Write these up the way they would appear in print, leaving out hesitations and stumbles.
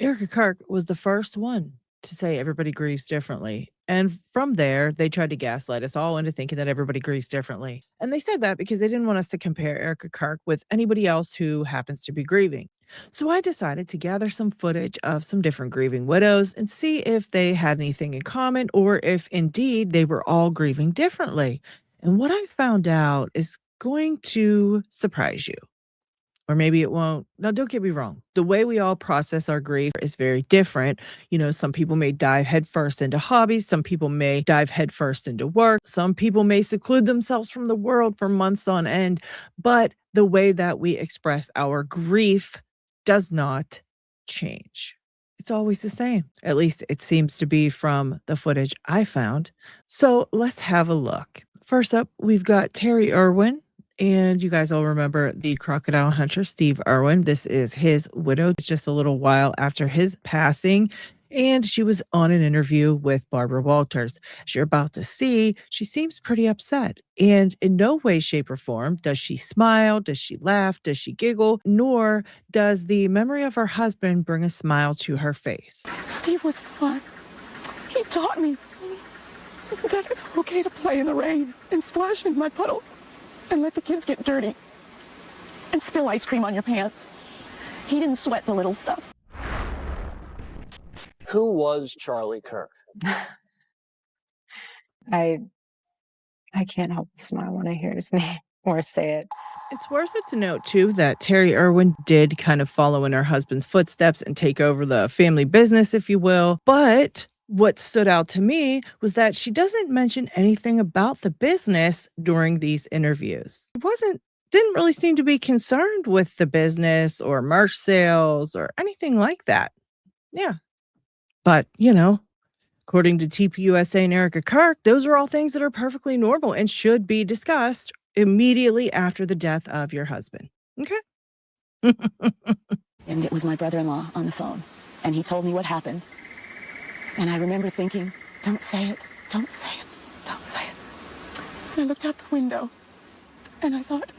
Erika Kirk was the first one to say everybody grieves differently. And from there, they tried to gaslight us all into thinking that everybody grieves differently. And they said that because they didn't want us to compare Erika Kirk with anybody else who happens to be grieving. So I decided to gather some footage of some different grieving widows and see if they had anything in common or if indeed they were all grieving differently. And what I found out is going to surprise you. Or maybe it won't. Now, don't get me wrong. The way we all process our grief is very different. Some people may dive headfirst into hobbies. Some people may dive headfirst into work. Some people may seclude themselves from the world for months on end. But the way that we express our grief does not change. It's always the same. At least it seems to be from the footage I found. So let's have a look. First up, we've got Terri Irwin. And you guys all remember the crocodile hunter, Steve Irwin. This is his widow. It's just a little while after his passing. And she was on an interview with Barbara Walters. As you're about to see, she seems pretty upset. And in no way, shape, or form does she smile, does she laugh, does she giggle, nor does the memory of her husband bring a smile to her face. Steve was fun. He taught me that it's okay to play in the rain and splash in mud puddles and let the kids get dirty and spill ice cream on your pants. He didn't sweat the little stuff. Who was Charlie Kirk? I can't help but smile when I hear his name or say it. It's worth it to note, too, that Terri Irwin did kind of follow in her husband's footsteps and take over the family business, if you will. But what stood out to me was that she doesn't mention anything about the business during these interviews. Didn't really seem to be concerned with the business or merch sales or anything like that. Yeah. But, according to TPUSA and Erika Kirk, those are all things that are perfectly normal and should be discussed immediately after the death of your husband. Okay? And it was my brother-in-law on the phone, and he told me what happened. And I remember thinking, don't say it, don't say it, don't say it. And I looked out the window, and I thought,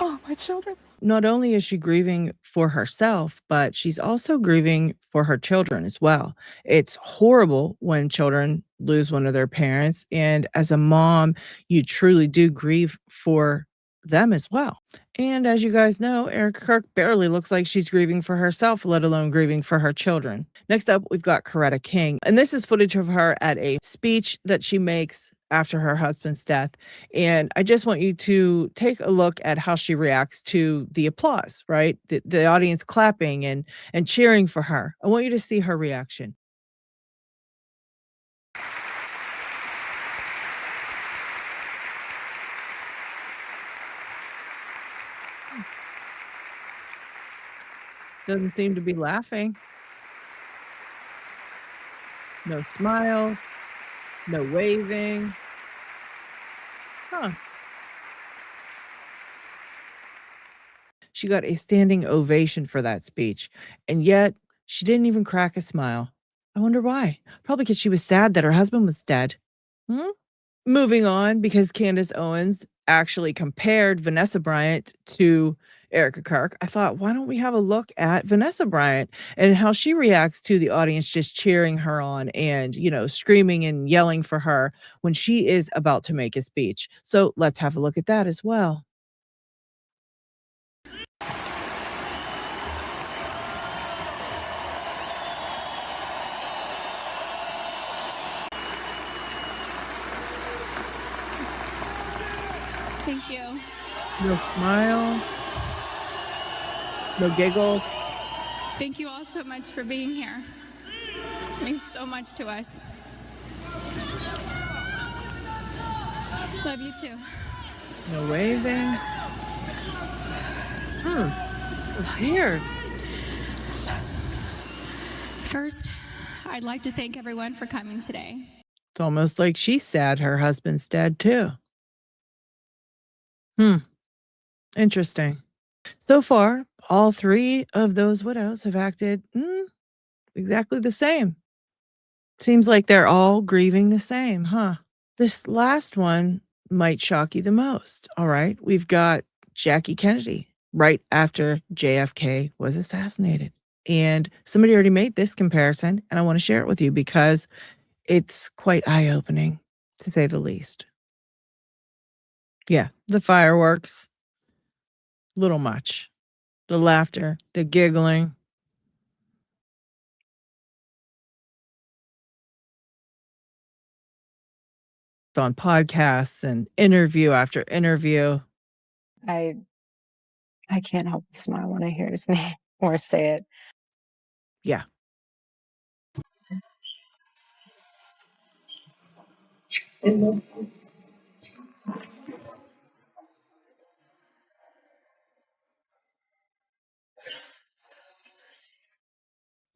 oh, my children. Not only is she grieving for herself, but she's also grieving for her children as well. It's horrible when children lose one of their parents. And as a mom, you truly do grieve for them as well. And as you guys know, Erika Kirk barely looks like she's grieving for herself, let alone grieving for her children. Next up, we've got Coretta King. And this is footage of her at a speech that she makes after her husband's death. And I just want you to take a look at how she reacts to the applause, right? The audience clapping and cheering for her. I want you to see her reaction. Doesn't seem to be laughing. No smile. No waving. Huh. She got a standing ovation for that speech, and yet she didn't even crack a smile. I wonder why. Probably because she was sad that her husband was dead. Hmm? Moving on, because Candace Owens actually compared Vanessa Bryant to Erika Kirk, I thought, why don't we have a look at Vanessa Bryant and how she reacts to the audience just cheering her on and, screaming and yelling for her when she is about to make a speech. So let's have a look at that as well. Thank you. No smile. No giggle. Thank you all so much for being here. It means so much to us. Love you too. No waving. This is weird. First, I'd like to thank everyone for coming today. It's almost like she's sad her husband's dead too. Interesting. So far, all three of those widows have acted exactly the same. Seems like they're all grieving the same, huh? This last one might shock you the most. All right, we've got Jackie Kennedy right after JFK was assassinated. And somebody already made this comparison, and I want to share it with you because it's quite eye-opening, to say the least. Yeah, the fireworks, little much. The laughter, the giggling. It's on podcasts and interview after interview. I can't help but smile when I hear his name or say it. Yeah.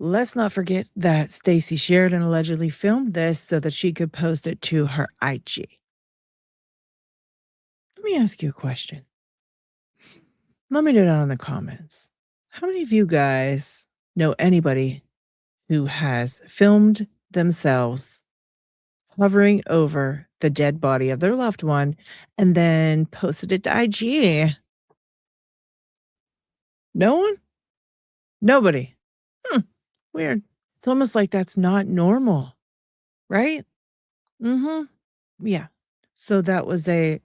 Let's not forget that Stacey Sheridan allegedly filmed this so that she could post it to her IG. Let me ask you a question. Let me know down in the comments. How many of you guys know anybody who has filmed themselves hovering over the dead body of their loved one and then posted it to IG? No one? Nobody. Weird. It's almost like that's not normal, right? Mhm. Yeah. So that was a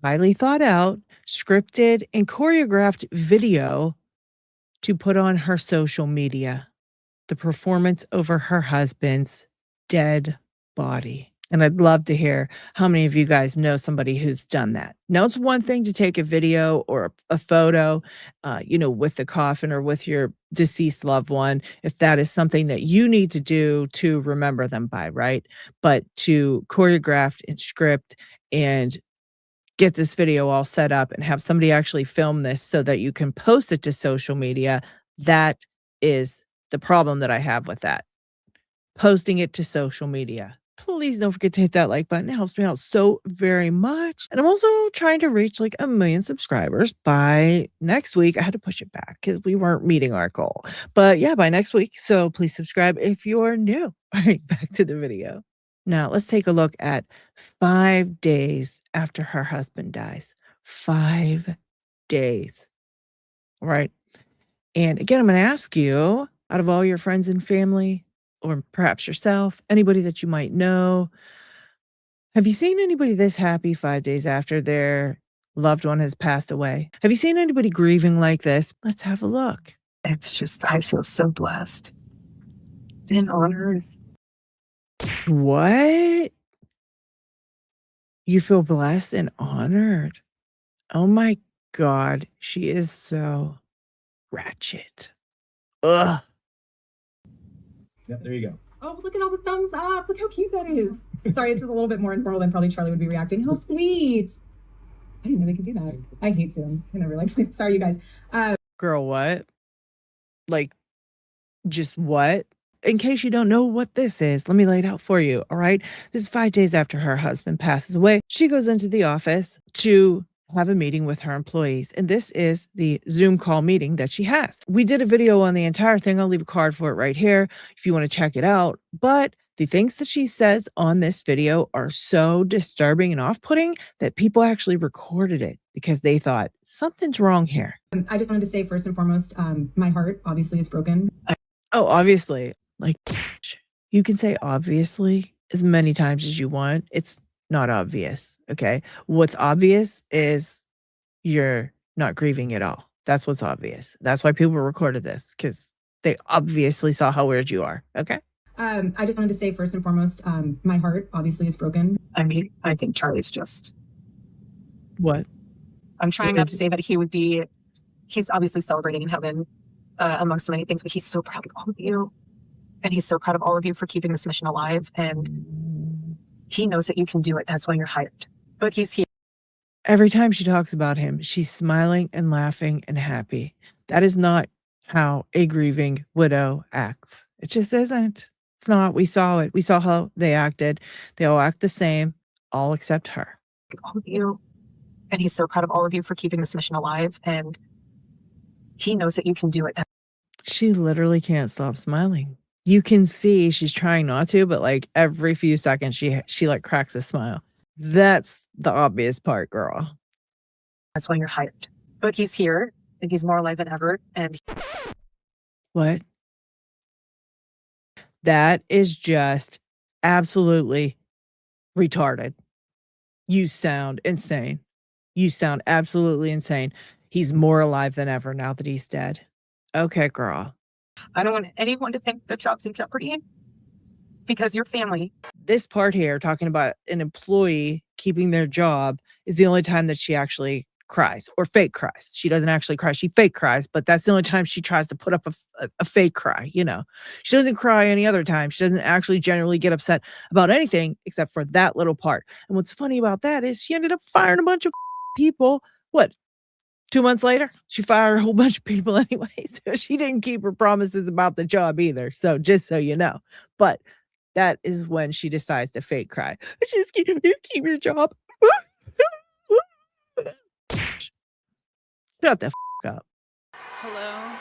highly thought out, scripted, and choreographed video to put on her social media. The performance over her husband's dead body. And I'd love to hear how many of you guys know somebody who's done that. Now, it's one thing to take a video or a photo, with the coffin or with your deceased loved one, if that is something that you need to do to remember them by, right? But to choreograph and script and get this video all set up and have somebody actually film this so that you can post it to social media, that is the problem that I have with that. Posting it to social media. Please don't forget to hit that like button. It helps me out so very much. And I'm also trying to reach like 1 million subscribers by next week. I had to push it back because we weren't meeting our goal. But yeah, by next week. So please subscribe if you're new. All right, back to the video. Now let's take a look at 5 days after her husband dies. 5 days. All right. And again, I'm going to ask you, out of all your friends and family, or perhaps yourself, anybody that you might know, have you seen anybody this happy 5 days after their loved one has passed away? Have you seen anybody grieving like this? Let's have a look. It's just, I feel so blessed and honored. What? You feel blessed and honored? Oh my God, she is so ratchet. Ugh. Yep, there you go. Oh, look at all the thumbs up. Look how cute that is. Sorry, this is a little bit more informal than probably Charlie would be reacting. How sweet. I didn't know they could do that. I hate Zoom. I never like Zoom. Sorry, you guys. Girl, what? Like, just what? In case you don't know what this is, let me lay it out for you, all right? This is 5 days after her husband passes away. She goes into the office to have a meeting with her employees, and this is the Zoom call meeting that she has. We did a video on the entire thing. I'll leave a card for it right here if you want to check it out. But the things that she says on this video are so disturbing and off-putting that people actually recorded it because they thought something's wrong here. I just wanted to say first and foremost, my heart obviously is broken. Oh, obviously. Like, you can say obviously as many times as you want. It's not obvious, okay? What's obvious is you're not grieving at all. That's what's obvious. That's why people recorded this, because they obviously saw how weird you are, okay? I just wanted to say first and foremost, my heart obviously is broken. I mean, I think Charlie's just, What? I'm trying not to say that he's obviously celebrating in heaven amongst so many things, but he's so proud of all of you. And he's so proud of all of you for keeping this mission alive. And he knows that you can do it. That's why you're hired. But he's here. Every time she talks about him, she's smiling and laughing and happy. That is not how a grieving widow acts. It just isn't. It's not. We saw it. We saw how they acted. They all act the same, all except her. All of you. And he's so proud of all of you for keeping this mission alive. And he knows that you can do it. She literally can't stop smiling. You can see she's trying not to, but like every few seconds she like cracks a smile. That's the obvious part, girl. That's why you're hired. But he's here and he's more alive than ever. And What? That is just absolutely retarded. You sound insane. You sound absolutely insane. He's more alive than ever now that he's dead. Okay, girl. I don't want anyone to think their job's in jeopardy because your family. This part here, talking about an employee keeping their job, is the only time that she actually cries or fake cries. She doesn't actually cry. She fake cries, but that's the only time she tries to put up a fake cry, you know. She doesn't cry any other time. She doesn't actually generally get upset about anything except for that little part. And what's funny about that is she ended up firing a bunch of people. What? 2 months later, she fired a whole bunch of people anyway. So she didn't keep her promises about the job either. So just so you know. But that is when she decides to fake cry. Just keep your job. Shut the up. Hello?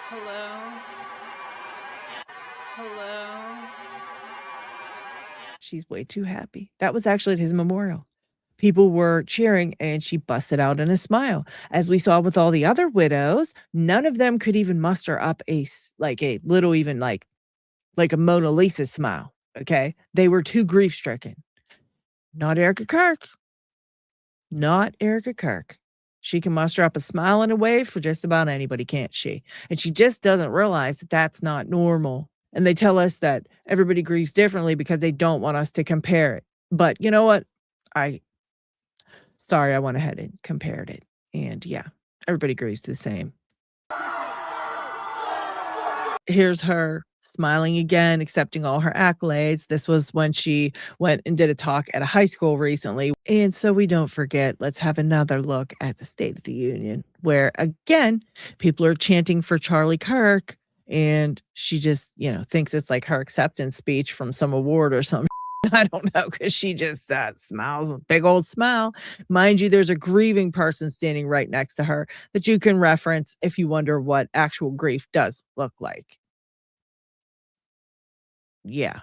Hello? Hello? She's way too happy. That was actually at his memorial. People were cheering and she busted out in a smile. As we saw with all the other widows, none of them could even muster up a little, even like a Mona Lisa smile. Okay. They were too grief stricken. Not Erika Kirk. Not Erika Kirk. She can muster up a smile and a wave for just about anybody, can't she? And she just doesn't realize that that's not normal. And they tell us that everybody grieves differently because they don't want us to compare it. But you know what? I went ahead and compared it. And yeah, everybody grieves the same. Here's her smiling again, accepting all her accolades. This was when she went and did a talk at a high school recently. And so we don't forget, let's have another look at the State of the Union, where again, people are chanting for Charlie Kirk. And she just, thinks it's like her acceptance speech from some award or something. I don't know, because she just smiles, a big old smile. Mind you, there's a grieving person standing right next to her that you can reference if you wonder what actual grief does look like. Yeah.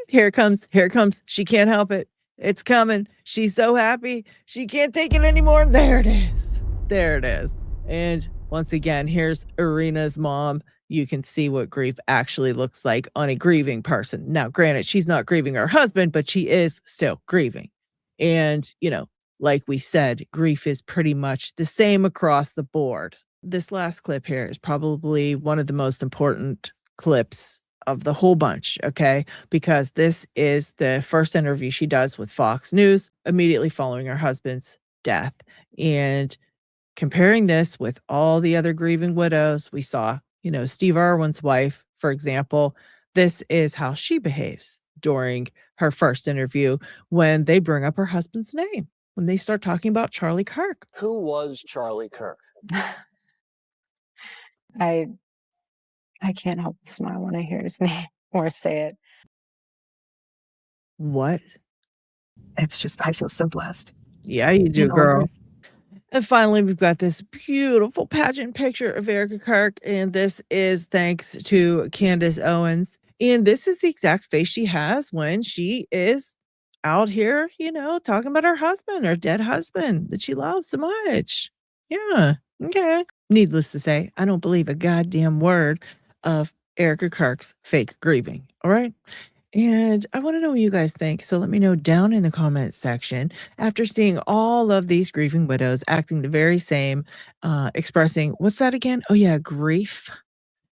Here it comes. Here it comes. She can't help it. It's coming. She's so happy. She can't take it anymore. There it is. There it is. And once again, here's Irina's mom. You can see what grief actually looks like on a grieving person. Now, granted, she's not grieving her husband, but she is still grieving. And, like we said, grief is pretty much the same across the board. This last clip here is probably one of the most important clips of the whole bunch, okay? Because this is the first interview she does with Fox News immediately following her husband's death. And comparing this with all the other grieving widows, we saw, Steve Irwin's wife, for example, this is how she behaves during her first interview when they bring up her husband's name, when they start talking about Charlie Kirk. Who was Charlie Kirk? I can't help but smile when I hear his name or say it. What? It's just, I feel so blessed. Yeah, you do, girl. And finally, we've got this beautiful pageant picture of Erika Kirk, and this is thanks to Candace Owens. And this is the exact face she has when she is out here, talking about her husband, her dead husband that she loves so much. Yeah, okay. Needless to say, I don't believe a goddamn word of Erika Kirk's fake grieving, all right? And I want to know what you guys think. So let me know down in the comments section after seeing all of these grieving widows acting the very same, expressing, what's that again? Oh yeah, grief.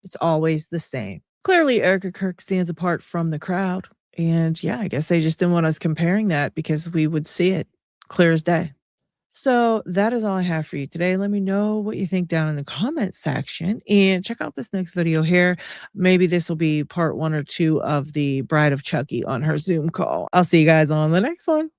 It's always the same. Clearly, Erika Kirk stands apart from the crowd. And yeah, I guess they just didn't want us comparing that because we would see it clear as day. So that is all I have for you today. Let me know what you think down in the comments section and check out this next video here. Maybe this will be part 1 or 2 of the Bride of Chucky on her Zoom call. I'll see you guys on the next one.